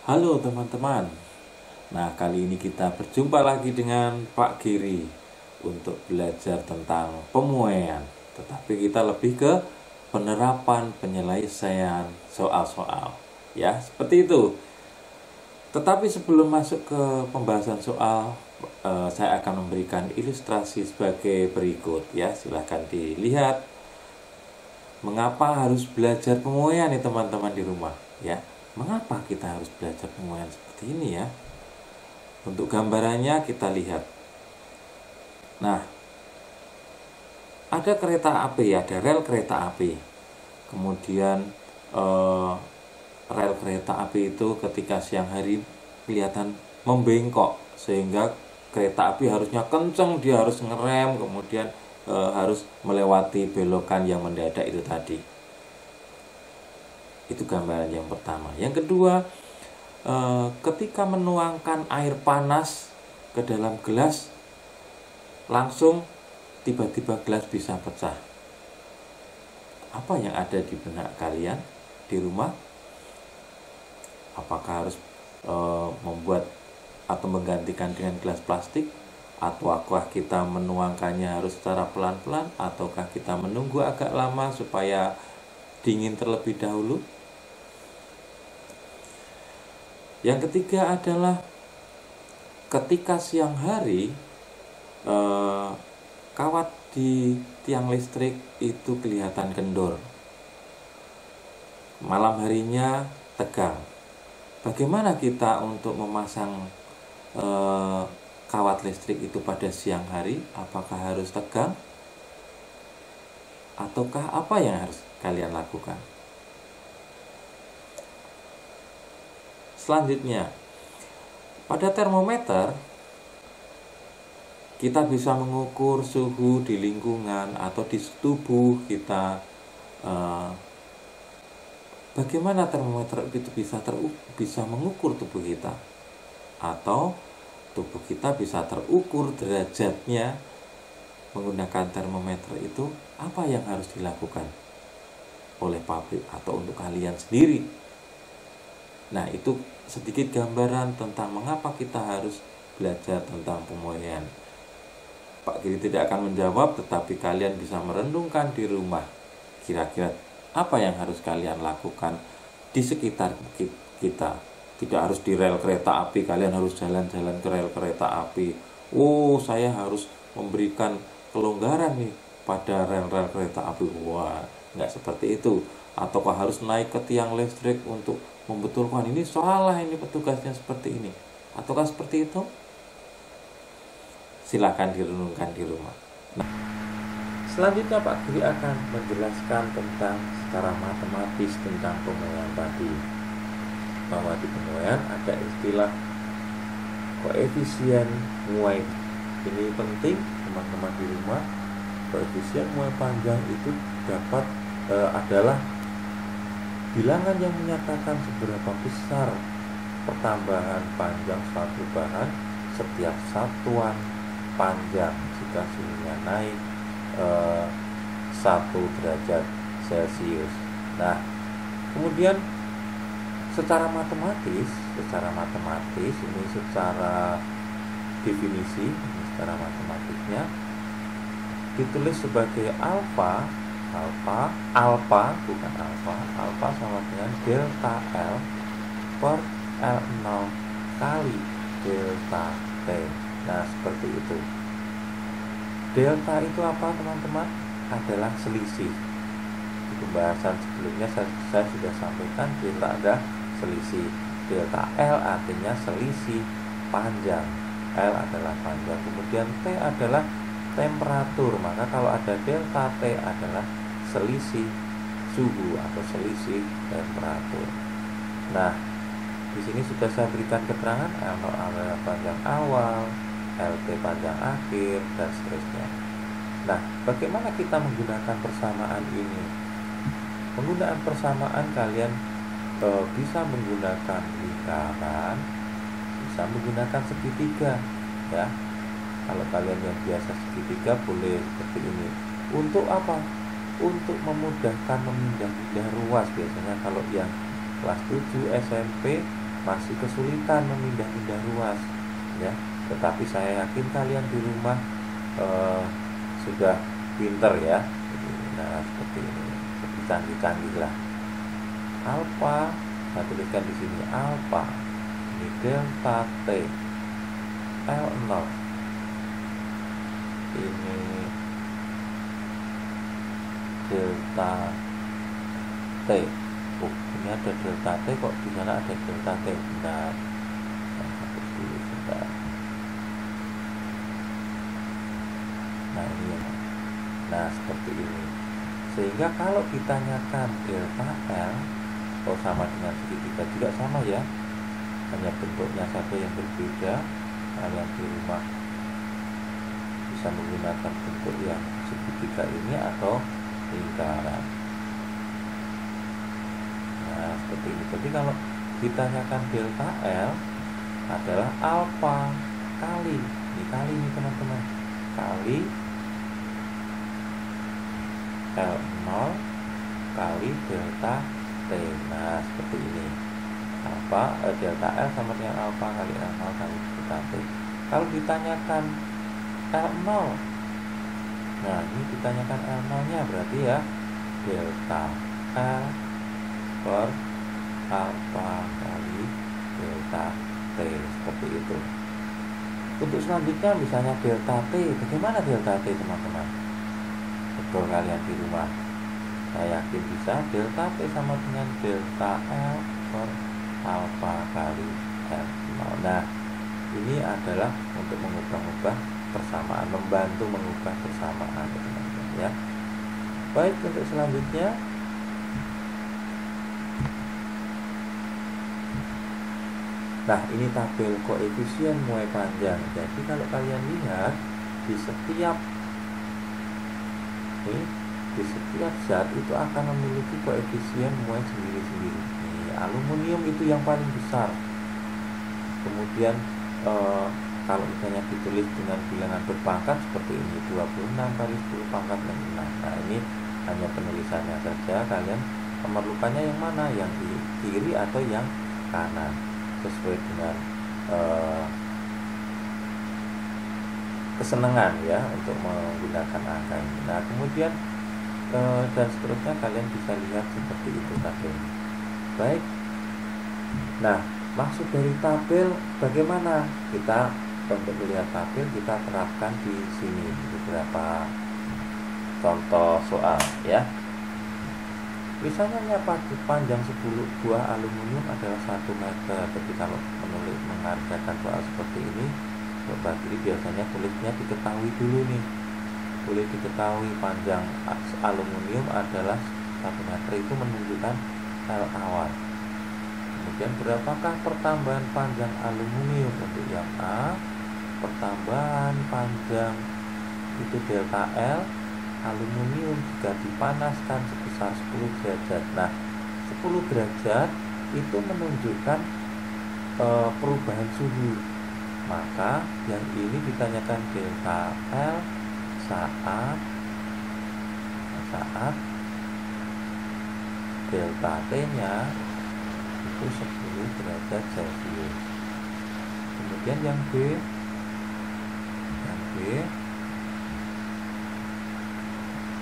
Halo teman-teman. Nah, kali ini kita berjumpa lagi dengan Pak Giri untuk belajar tentang pemuaian. Tetapi kita lebih ke penerapan penyelesaian soal-soal. Ya, seperti itu. Tetapi sebelum masuk ke pembahasan soal, saya akan memberikan ilustrasi sebagai berikut ya. Silahkan dilihat mengapa harus belajar pemuaian nih teman-teman di rumah ya. Mengapa kita harus belajar pemuaian seperti ini ya? Untuk gambarannya kita lihat. Nah, ada kereta api, ada rel kereta api. Kemudian rel kereta api itu ketika siang hari kelihatan membengkok, sehingga kereta api harusnya kenceng, dia harus ngerem, kemudian harus melewati belokan yang mendadak itu tadi. Itu gambaran yang pertama. Yang kedua, ketika menuangkan air panas ke dalam gelas, langsung tiba-tiba gelas bisa pecah. Apa yang ada di benak kalian di rumah? Apakah harus membuat atau menggantikan dengan gelas plastik? Ataukah kita menuangkannya harus secara pelan-pelan? Ataukah kita menunggu agak lama supaya dingin terlebih dahulu? Yang ketiga adalah ketika siang hari kawat di tiang listrik itu kelihatan kendor, malam harinya tegang. Bagaimana kita untuk memasang kawat listrik itu pada siang hari? Apakah harus tegang? Ataukah apa yang harus kalian lakukan? Selanjutnya, pada termometer kita bisa mengukur suhu di lingkungan atau di tubuh kita. Bagaimana termometer itu bisa mengukur tubuh kita, atau tubuh kita bisa terukur derajatnya menggunakan termometer itu? Apa yang harus dilakukan oleh pabrik atau untuk kalian sendiri? Nah, itu sedikit gambaran tentang mengapa kita harus belajar tentang pemuaian. Pak Giri tidak akan menjawab, tetapi kalian bisa merenungkan di rumah. Kira-kira apa yang harus kalian lakukan di sekitar kita? Tidak harus di rel kereta api, kalian harus jalan-jalan ke rel kereta api. Oh, saya harus memberikan kelonggaran nih pada rel-rel kereta api. Wah, nggak seperti itu. Ataukah harus naik ke tiang listrik untuk membetulkan ini salah, ini petugasnya seperti ini, ataukah seperti itu? Silakan direnungkan di rumah. Nah, selanjutnya Pak Giri akan menjelaskan tentang secara matematis tentang pemuaian tadi, bahwa di pemuaian ada istilah koefisien muai. Ini penting teman-teman di rumah. Koefisien muai panjang itu adalah bilangan yang menyatakan seberapa besar pertambahan panjang suatu bahan setiap satuan panjang jika suhunya naik 1 derajat Celcius. Nah, kemudian secara matematis ini secara definisi, ini secara matematiknya ditulis sebagai alfa sama dengan delta L per L0 kali delta T. Nah, seperti itu. Delta itu apa, teman-teman? Adalah selisih. Di pembahasan sebelumnya saya sudah sampaikan delta ada selisih. Delta L artinya selisih panjang. L adalah panjang. Kemudian T adalah temperatur. Maka kalau ada delta T adalah selisih suhu atau selisih temperatur. Nah, di sini sudah saya berikan keterangan L adalah panjang awal, LT panjang akhir, dan seterusnya. Nah, bagaimana kita menggunakan persamaan ini? Penggunaan persamaan kalian bisa menggunakan lingkaran, bisa menggunakan segitiga, ya. Kalau kalian yang biasa segitiga boleh seperti ini. Untuk apa? Untuk memudahkan memindah-pindah ruas. Biasanya kalau yang kelas 7 SMP masih kesulitan memindah-mindah ruas ya, tetapi saya yakin kalian di rumah sudah pinter ya. Nah, seperti ini, seperti canggih-canggih lah. Alfa, saya tuliskan di sini alfa, ini delta T, L0, ini delta T. Oh, ini ada delta T, kok di sana ada delta T? Benar. Nah, ini ya. Nah, seperti ini. Sehingga kalau ditanyakan delta L, oh sama dengan segitiga juga sama ya, hanya bentuknya saja yang berbeda. Kalian di rumah bisa menggunakan bentuk yang segitiga ini atau lingkaran. Nah, seperti ini. Jadi kalau ditanyakan delta L adalah alfa kali, ini teman-teman, kali L0 kali delta T. Nah, seperti ini. Delta L sama dengan alfa kali L0 kali delta T. Kalau ditanyakan L0, nah ini ditanyakan L0 nya berarti ya delta L per alfa kali delta T, seperti itu. Untuk selanjutnya misalnya delta T, bagaimana delta T teman-teman? Betul kalian di rumah, saya yakin bisa. Delta T sama dengan delta L per alfa kali L0. Nah, ini adalah untuk mengubah-ubah persamaan, membantu mengubah persamaan teman-teman ya. Baik, untuk selanjutnya nah, ini tabel koefisien muai panjang. Jadi kalau kalian lihat di setiap zat itu akan memiliki koefisien muai sendiri-sendiri. Aluminium itu yang paling besar. Kemudian kalau misalnya ditulis dengan bilangan berpangkat seperti ini, 26 kali 10 pangkat 6. Nah, ini hanya penulisannya saja. Kalian memerlukannya yang mana, yang di kiri atau yang kanan, sesuai dengan kesenangan ya untuk menggunakan angka ini. Nah, kemudian dan seterusnya kalian bisa lihat seperti itu tabel. Baik. Nah, maksud dari tabel bagaimana? Kita untuk melihat tabel kita terapkan di sini beberapa contoh soal ya. Misalnya panjang 10 buah aluminium adalah 1 meter. Jadi kalau mengerjakan soal seperti ini, Sobat Giri biasanya tulisnya diketahui dulu nih. Boleh diketahui panjang aluminium adalah 1 meter, itu menunjukkan L awal. Kemudian berapakah pertambahan panjang aluminium? Untuk yang A, pertambahan panjang itu delta L aluminium jika dipanaskan sebesar 10 derajat. Nah, 10 derajat itu menunjukkan perubahan suhu. Maka yang ini ditanyakan delta L saat delta T nya itu 10 derajat Celcius. Kemudian yang B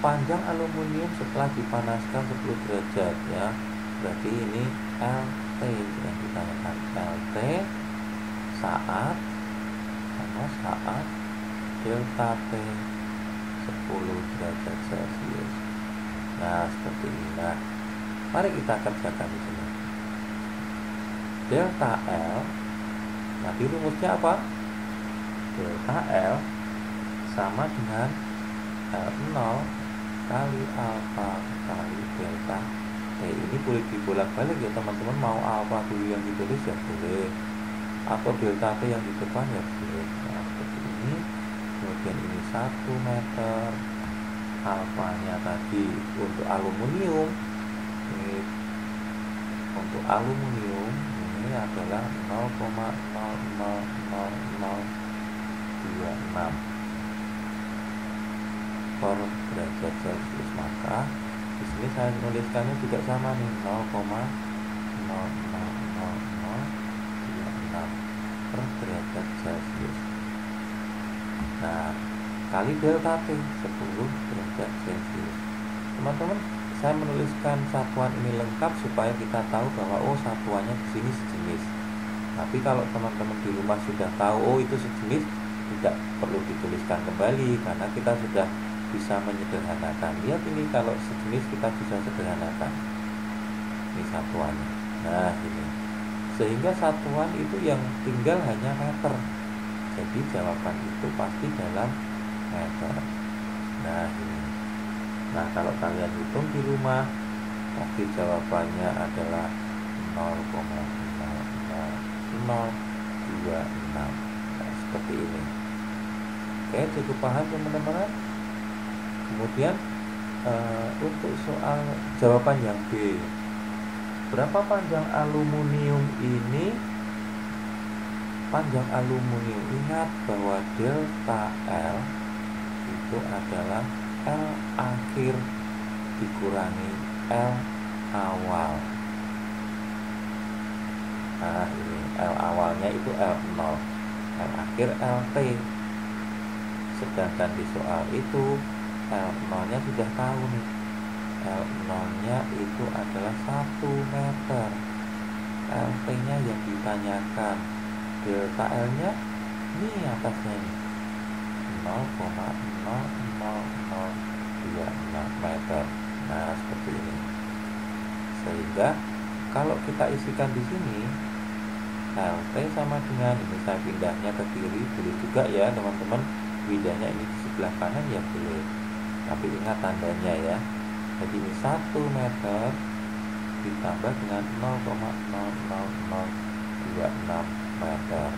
panjang aluminium setelah dipanaskan 10 derajat ya. Berarti ini LT yang ditanyakan, LT saat delta T 10 derajat Celcius. Nah, seperti ini. Nah, mari kita kerjakan di sini. Delta L, nah di rumusnya apa? Delta L sama dengan L0 kali alfa kali delta T. Ini boleh dibolak-balik ya teman-teman, mau alfa dulu yang ditulis ya boleh, atau delta T yang di depan ya boleh. Nah, seperti ini. Kemudian ini 1 meter, alfanya tadi untuk aluminium ini, untuk aluminium ini adalah 0,00026 per derajat Celcius. Maka di sini saya menuliskannya juga sama nih, 0,00026 kali delta T 10 derajat Celcius. Teman-teman, saya menuliskan satuan ini lengkap supaya kita tahu bahwa oh satuannya di sini sejenis. Tapi kalau teman-teman di rumah sudah tahu oh itu sejenis, tidak perlu dituliskan kembali karena kita sudah bisa menyederhanakan. Lihat ini, kalau sejenis kita bisa sederhanakan. Ini satuannya. Nah ini, sehingga satuan itu yang tinggal hanya meter. Jadi jawaban itu pasti dalam meter. Nah ini. Nah kalau kalian hitung di rumah, pasti jawabannya adalah 0,00026. Nah seperti ini. Oke, cukup paham teman-teman. Kemudian untuk soal jawaban yang B, berapa panjang aluminium ini? Panjang aluminium, ingat bahwa delta L itu adalah L akhir dikurangi L awal. Nah ini L awalnya itu L0, L akhir LT. Sedangkan di soal itu L0 nya sudah tahu nih, L0 nya itu adalah 1 meter. LT nya yang ditanyakan, delta L nya ini atasnya nih 0,00026 meter. Nah seperti ini. Sehingga kalau kita isikan di sini, LT sama dengan ini, saya pindahnya ke kiri boleh juga ya teman-teman, pindahnya ini di sebelah kanan ya boleh, tapi ingat tandanya ya. Jadi ini 1 meter ditambah dengan 0,00026 meter.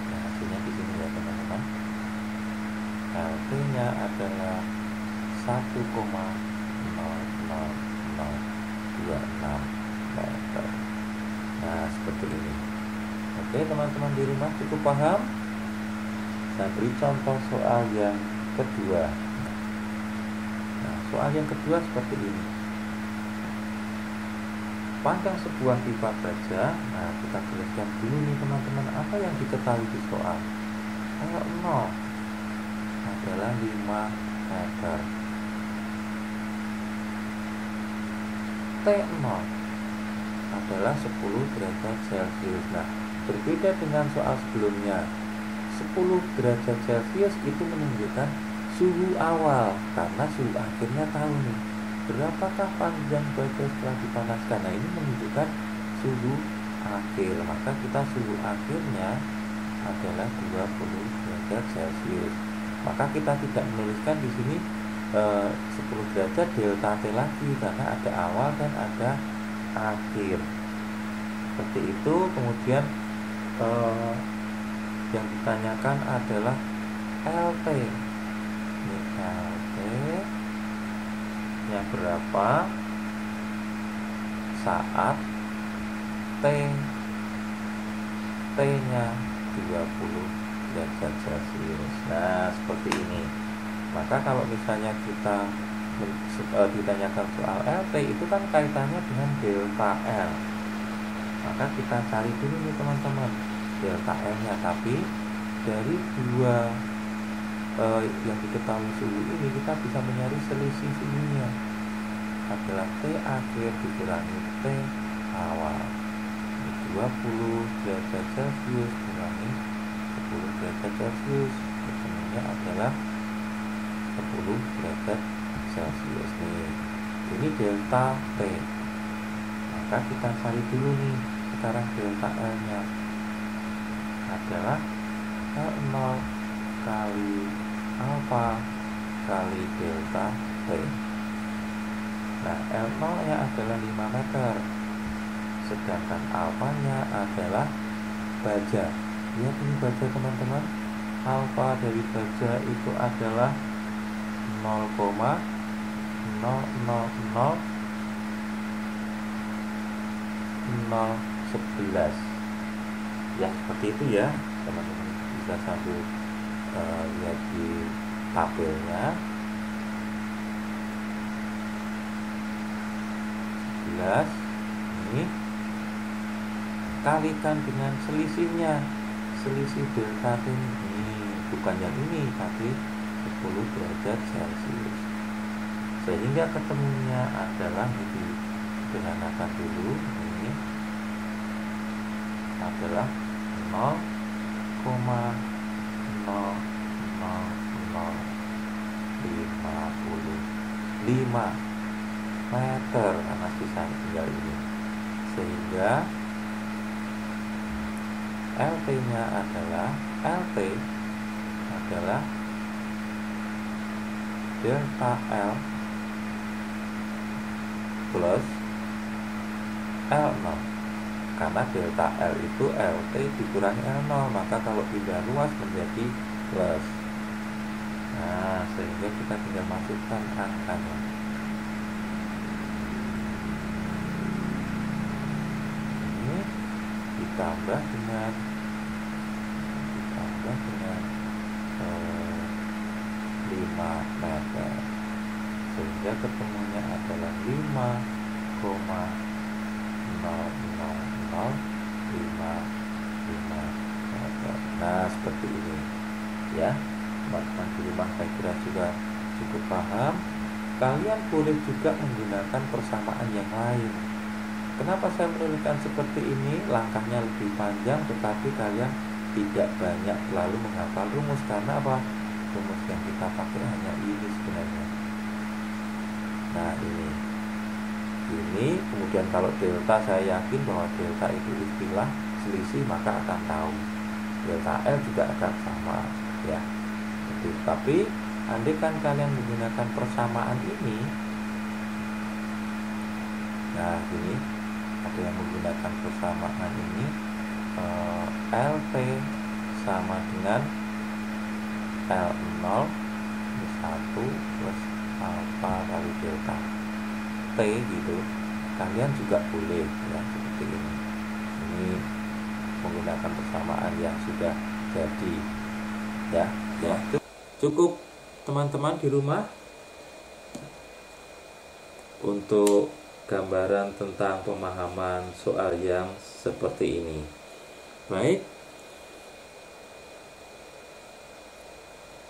Nah hasilnya di sini ya teman-teman. LT nya adalah 1,00026 meter. Nah seperti ini. Oke teman-teman di rumah cukup paham? Saya beri contoh soal yang kedua. Nah soal yang kedua seperti ini. Panjang sebuah pipa baja. Nah kita tuliskan dulu nih teman-teman, apa yang diketahui di soal. L0 adalah 5 meter, T0 adalah 10 derajat Celcius. Nah berbeda dengan soal sebelumnya, 10 derajat Celcius itu menunjukkan suhu awal, karena suhu akhirnya tahu nih berapakah panjang baja setelah dipanaskan. Nah ini menunjukkan suhu akhir, maka kita suhu akhirnya adalah 20 derajat Celcius. Maka kita tidak menuliskan di sini 10 derajat delta T lagi, karena ada awal dan ada akhir. Seperti itu. Kemudian yang ditanyakan adalah LT. Ini LT nya berapa saat T nya 20 derajat Celcius. Nah seperti ini. Maka kalau misalnya kita ditanyakan soal LT, itu kan kaitannya dengan delta L. Maka kita cari dulu nih teman-teman delta L nya. Tapi dari dua yang diketahui suhu ini, kita bisa mencari selisih suhunya adalah T akhir dikurangi T awal. 20 derajat Celcius kurangi 10 derajat Celcius, ketemunya adalah 10 derajat Celcius nih. Ini delta T. Maka kita cari dulu nih sekarang delta L nya adalah L0 kali alfa kali delta T. Nah L0 nya adalah 5 meter, sedangkan alfa nya adalah baja. Lihat ini baja teman-teman, alfa dari baja itu adalah 0,00011 ya, seperti itu ya teman-teman, bisa sambil lihat di tabelnya. 11 ini kalikan dengan selisihnya, selisih delta T ini bukan yang ini tapi derajat Celcius. Sehingga ketemunya adalah disederhanakan dulu, ini adalah 0,00055 meter karena sisanya tinggal ini. Sehingga LT nya adalah delta L plus L0, karena delta L itu LT dikurangi L0, maka kalau pindah luas menjadi plus. Nah, sehingga kita tinggal masukkan angkanya. Ini ditambah dengan 5 meter, sehingga ketemunya adalah 5,00055 meter. Nah, seperti ini ya teman-teman di rumah, saya kira juga cukup paham. Kalian boleh juga menggunakan persamaan yang lain. Kenapa saya menuliskan seperti ini? Langkahnya lebih panjang, tetapi kalian tidak banyak terlalu menghafal rumus. Karena apa? Rumus yang kita pakai hanya ini sebenarnya. Nah, ini kemudian kalau delta, saya yakin bahwa delta itu istilah selisih, maka akan tahu. Delta L juga akan sama ya. Tapi andai kan kalian menggunakan persamaan ini, nah ini ada yang menggunakan persamaan ini, LT sama dengan L0 1 plus alpha kali delta T gitu. Kalian juga boleh ya seperti ini. Ini menggunakan persamaan yang sudah jadi ya. Cukup teman-teman di rumah untuk gambaran tentang pemahaman soal yang seperti ini. Baik,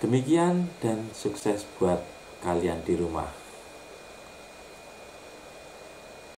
demikian dan sukses buat kalian di rumah.